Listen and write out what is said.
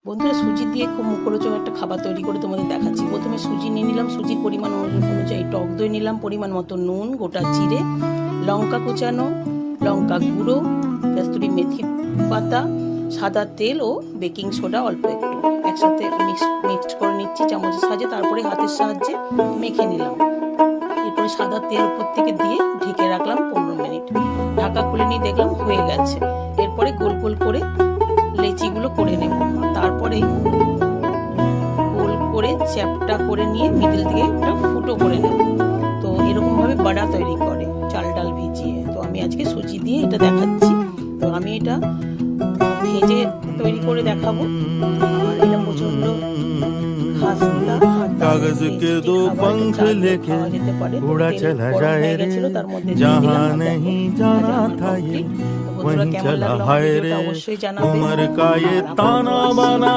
বন্ধুরা, সুজি দিয়ে খুব মুখরোচক একটা খাবার তৈরি করে তোমাদের দেখাচ্ছি। প্রথমে সুজি নিয়ে নিলাম, সুজির পরিমাণ অনুযায়ী টক দই নিলাম, পরিমাণ মতো নুন, গোটা জিরে, লঙ্কা কুচানো, লঙ্কা গুঁড়ো, কস্তুরি মেথি পাতা, সাদা তেল ও বেকিং সোডা অল্প একটু একসাথে মিক্সড করে নিচ্ছি চামচের সাহায্যে। তারপরে হাতের সাহায্যে মেখে নিলাম। এরপরে সাদা তেল উপর থেকে দিয়ে ঢেকে রাখলাম 15 মিনিট। ঢাকা খুলে নিয়ে দেখলাম হয়ে গেছে। এরপরে গোল গোল করে লেচিগুলো করে নেব। তারপরে গোল করে চ্যাপটা করে নিয়ে মিডিল থেকে একটা ফুটো করে নেব। তো এরকম ভাবে বড়া তৈরি করে চাল ডাল ভিজিয়ে। তো আমি আজকে সুজি দিয়ে এটা দেখাচ্ছি। তো আমি এটা ভেজে তৈরি করে দেখাবো। আর এটা প্রচন্ড খাস্তা, कागज के दो पंख लेके उड़ा चला जाए रे, जहाँ नहीं जाना था ये वहीं चला हाय रे। उम्र का ये ताना बाना